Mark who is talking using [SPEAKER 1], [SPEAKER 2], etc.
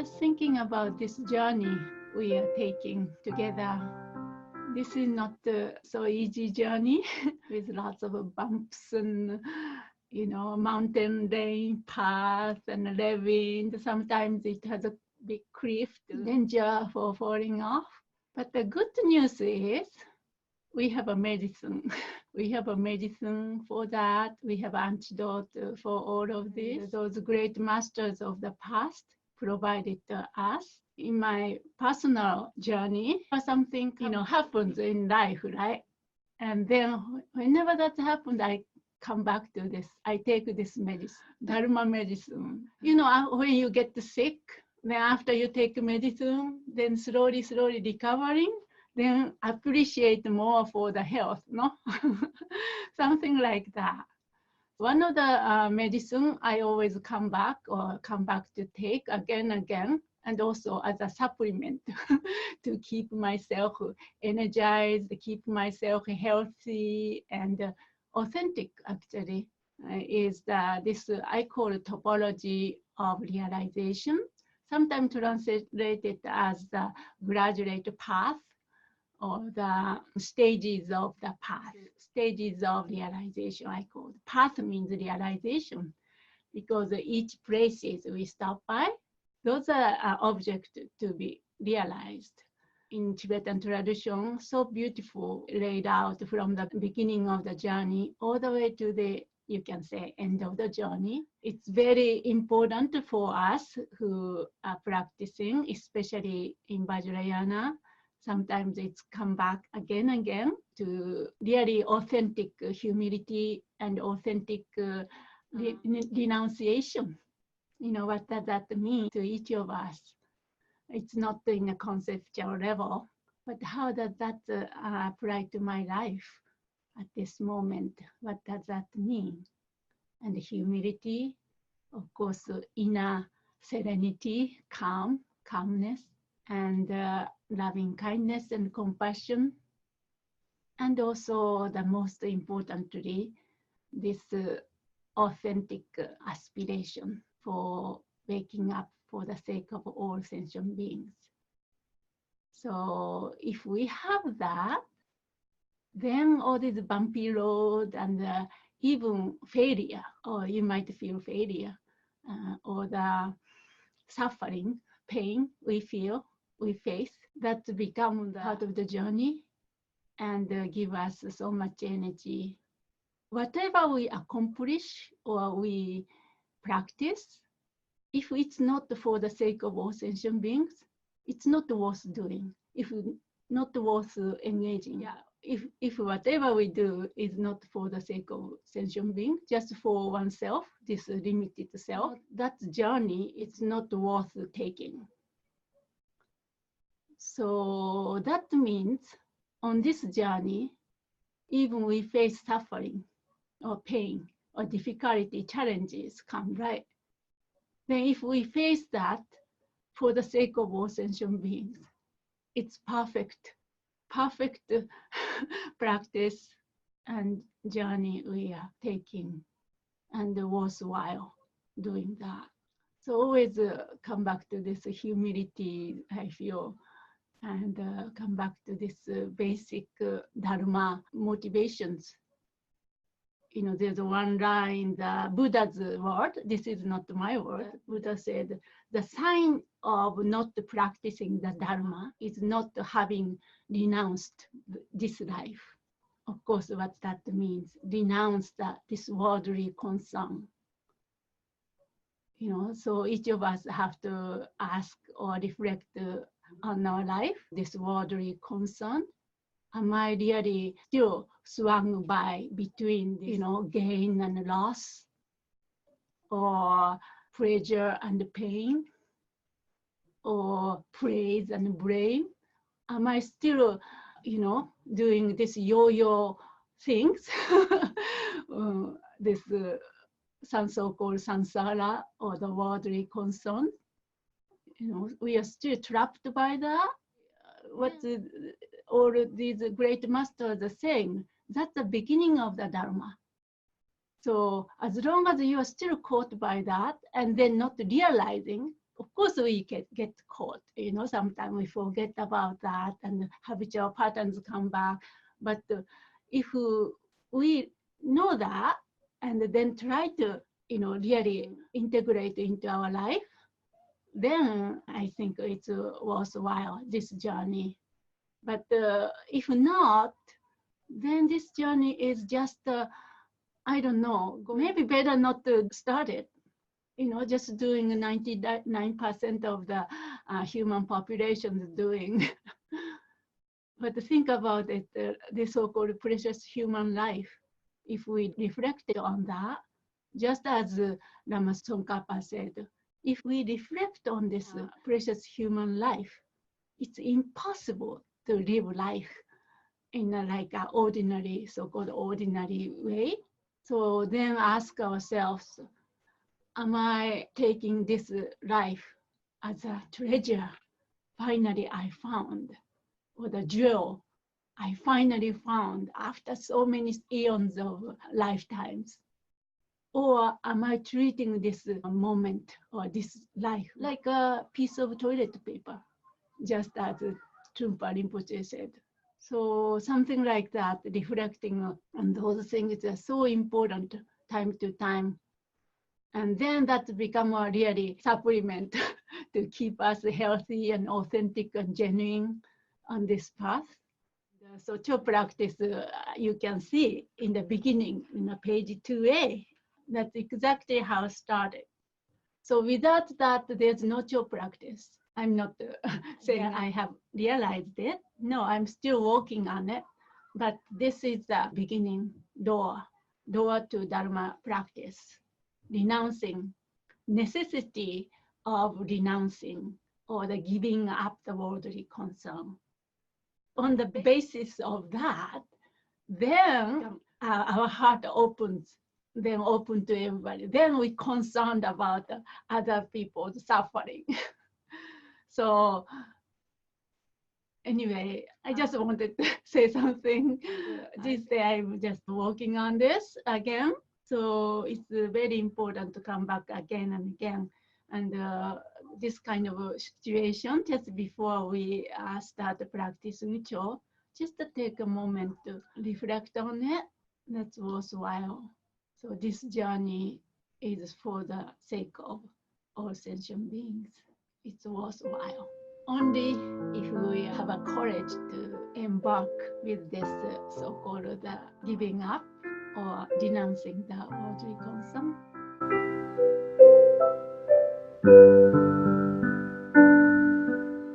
[SPEAKER 1] just thinking about this journey we are taking together. This is not a so easy journey with lots of bumps and, mountain range path and ravine. Sometimes it has a big cliff, danger for falling off. But the good news is we have a medicine. We have a medicine for that. We have antidote for all of this. Those great masters of the past provided us. In my personal journey, something happens in life, right? And then whenever that happens, I come back to this. I take this medicine, Dharma medicine. When you get sick, then after you take medicine, then slowly recovering, then appreciate more for the health, no? Something like that. One of the medicine I always come back to take again, and also as a supplement to keep myself energized, keep myself healthy and authentic, actually, is this I call it topology of realization, sometimes translated as the graduate path or the stages of the path, stages of realization, I call it. Path means realization, because each places we stop by, those are objects to be realized. In Tibetan tradition, so beautiful, laid out from the beginning of the journey all the way to the, you can say, end of the journey. It's very important for us who are practicing, especially in Vajrayana. Sometimes it's come back again to really authentic humility and authentic renunciation. What does that mean to each of us? It's not in a conceptual level, but how does that apply to my life at this moment? What does that mean? And humility, of course, inner serenity, calmness, and loving kindness and compassion. And also, the most importantly, this authentic aspiration for waking up for the sake of all sentient beings. So if we have that, then all this bumpy road and even failure, or you might feel failure, or the suffering, pain we face, that become the part of the journey and give us so much energy. Whatever we accomplish or we practice, if it's not for the sake of all sentient beings, it's not worth doing. If not worth engaging. Yeah. If whatever we do is not for the sake of sentient beings, just for oneself, this limited self, that journey is not worth taking. So that means on this journey, even we face suffering or pain or difficulty, challenges come, right? Then if we face that for the sake of all sentient beings, it's perfect practice and journey we are taking, and worthwhile doing that. So always come back to this humility, I feel, and come back to this basic Dharma motivations. There's one line in the Buddha's word, this is not my word. Buddha said, the sign of not practicing the Dharma is not having renounced this life. Of course, what that means, renounce this worldly concern. So each of us have to ask or reflect on our life, this worldly concern. Am I really still swung by between, gain and loss, or pleasure and pain, or praise and blame? Am I still, doing this yo-yo things, this some so-called samsara or the worldly concern? We are still trapped by that. What all these great masters are saying, that's the beginning of the Dharma. So as long as you are still caught by that and then not realizing, Of course, we get caught. Sometimes we forget about that and habitual patterns come back. But if we know that and then try to, really integrate into our life, then I think it's worthwhile, this journey. But if not, then this journey is just, I don't know, maybe better not to start it. Just doing 99% of the human population is doing. But think about it, the so-called precious human life. If we reflect on that, just as Lama Tsongkhapa said, if we reflect on this precious human life, it's impossible to live life in like an ordinary, so-called ordinary way. So then ask ourselves, am I taking this life as a treasure finally I found, or the jewel I finally found after so many eons of lifetimes? Or am I treating this moment or this life like a piece of toilet paper, just as Trungpa Rinpoche said? So something like that, reflecting on those things is so important time to time. And then that become a really supplement to keep us healthy and authentic and genuine on this path. So Cho practice, you can see in the beginning, in the page 2A, that's exactly how it started. So without that, there's no Cho practice. I'm not saying I have realized it. No, I'm still working on it. But this is the beginning door to Dharma practice. Renouncing, necessity of renouncing or the giving up the worldly concern. On the basis of that, then our heart opens, then open to everybody. Then we're concerned about other people's suffering. So anyway, I just wanted to say something. This day I'm just working on this again. So it's very important to come back again and again. And this kind of situation, just before we start practicing Cho, just to take a moment to reflect on it, that's worthwhile. So this journey is for the sake of all sentient beings. It's worthwhile. Only if we have a courage to embark with this so-called giving up or denouncing the worldly concern.